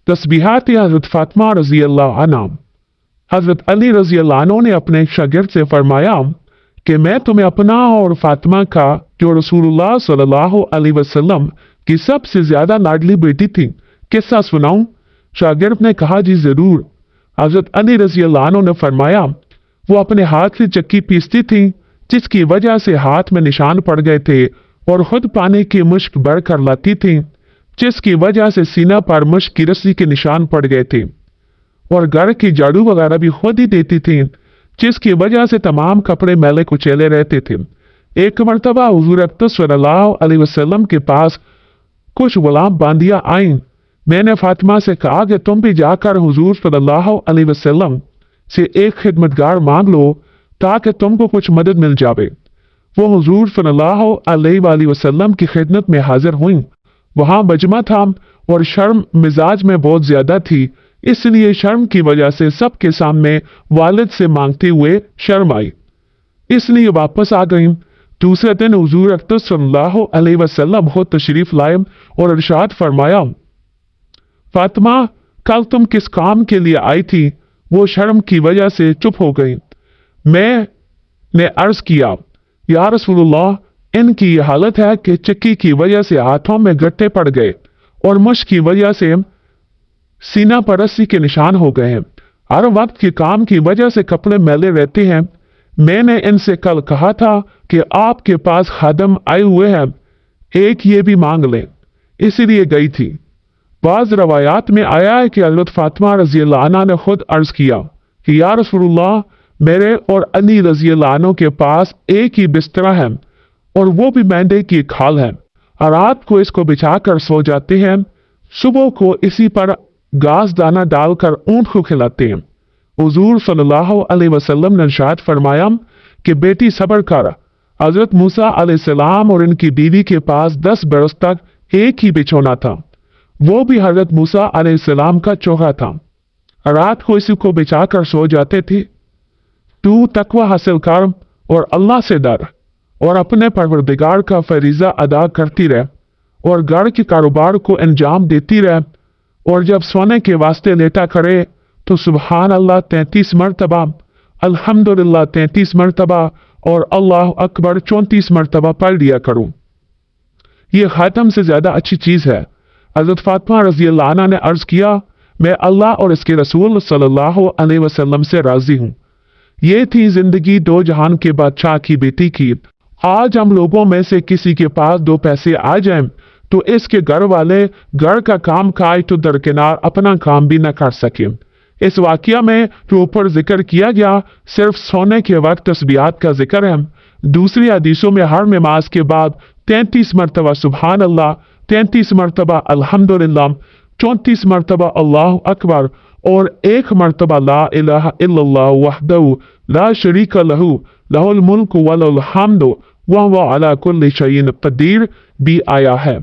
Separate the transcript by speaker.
Speaker 1: तस्बीहात हज़रत फातिमा रज़ी अल्लाह अन्हा। हज़रत अली रज़ी अल्लाह अन्हु ने अपने शागिर्द से फरमाया कि मैं तुम्हें अपना और फातिमा का, जो रसूलुल्लाह सल्लल्लाहु अलैहि वसल्लम की सबसे ज्यादा लाडली बेटी थी, किस्सा सुनाऊं? शागिर्द ने कहा, जी जरूर। हज़रत अली रज़ी अल्लाह अन्हु ने फरमाया, वो अपने हाथ से चक्की पीसती थी, जिसकी वजह से हाथ में निशान पड़ गए थे, और खुद पानी की मुश्क भर कर लाती थी, जिसकी वजह से सीना पर मुश्क की रस्सी के निशान पड़ गए थे, और घर की झाड़ू वगैरह भी खुद ही देती थी, जिसकी वजह से तमाम कपड़े मैले कुचैले रहते थे। एक मरतबा हुजूर अकबर सल्लल्लाहु अलैहि वसल्लम के पास कुछ गुलाम बांदियां आईं। मैंने फातिमा से कहा कि तुम भी जाकर हुजूर सल्लल्लाहु अलैहि वसल्लम से एक खिदमतगार मांग लो ताकि तुमको कुछ मदद मिल जावे। वो हुजूर सल्लल्लाहु अलैहि वसल्लम की खिदमत में हाजिर हुई। वहां मजमा था और शर्म मिजाज में बहुत ज्यादा थी, इसलिए शर्म की वजह से सबके सामने वालिद से मांगते हुए शर्म आई, इसलिए वापस आ गई। दूसरे दिन हुजूर अकबर सल्लल्लाहु अलैहि वसल्लम खुद तशरीफ लाए और इरशाद फरमाया, फातिमा, कल तुम किस काम के लिए आई थी? वो शर्म की वजह से चुप हो गई। मैंने अर्ज किया, या रसूलुल्लाह, इनकी ये हालत है कि चक्की की वजह से हाथों में गट्टे पड़ गए और मुश्क की वजह से सीना पर रस्सी के निशान हो गए हैं। हर वक्त के काम की वजह से कपड़े मैले रहते हैं। मैंने इनसे कल कहा था कि आपके पास खादम आए हुए हैं, एक ये भी मांग लें, इसीलिए गई थी। बाज रवायात में आया है कि हज़रत फातिमा रज़ी अल्लाह अन्हा ने खुद अर्ज किया कि या रसूलुल्लाह, मेरे और अली रज़ी अल्लाह अन्हु के पास एक ही बिस्तरा है और वो भी मेंढे की खाल है। रात को इसको बिछाकर सो जाते हैं, सुबह को इसी पर घास दाना डालकर ऊंट को खिलाते हैं। हुजूर सल्लल्लाहु अलैहि वसल्लम ने इरशाद फरमाया कि बेटी सब्र कर। हजरत मूसा अलैहिस्सलाम और इनकी बीवी के पास 10 बरस तक एक ही बिछौना था, वो भी हजरत मूसा अलैहिस्सलाम का चोगा था। रात को इसी को बिछाकर सो जाते थे। तू तकवा हासिल कर और अल्लाह से डर और अपने परवरदिगार का फरीजा अदा करती रह और घर के कारोबार को अंजाम देती रह, और जब सोने के वास्ते लेटा करे तो सुबहान अल्लाह 33 मरतबा, अल्हम्दुलिल्लाह 33 मरतबा और अल्लाह अकबर 34 मरतबा पढ़ लिया करूं। ये खातम से ज्यादा अच्छी चीज है। हजरत फातिमा रज़ी अल्लाह अन्हा ने अर्ज किया, मैं अल्लाह और इसके रसूल सल्लल्लाहु अलैहि वसल्लम से राजी हूँ। ये थी जिंदगी दो जहान के बादशाह की बेटी की। आज हम लोगों में से किसी के पास 2 पैसे आ जाएं तो इसके घर वाले घर का काम काज तो दरकिनार अपना काम भी न कर सके। इस वाकया में जो ऊपर जिक्र किया गया सिर्फ सोने के वक्त तस्बीहात का जिक्र है। दूसरी हदीसों में हर नमाज के बाद 33 मरतबा सुबहान अल्लाह, 33 मरतबा अल्हम्दुलिल्लाह, 34 मरतबा अल्लाह अकबर और 1 मरतबा ला इलाहा इल्लल्लाह वहदहु ला शरीका लहू लहुल मुल्क व लहुल हम्दु व हुवा अला कुल्लि शैइन क़दीर भी आया है।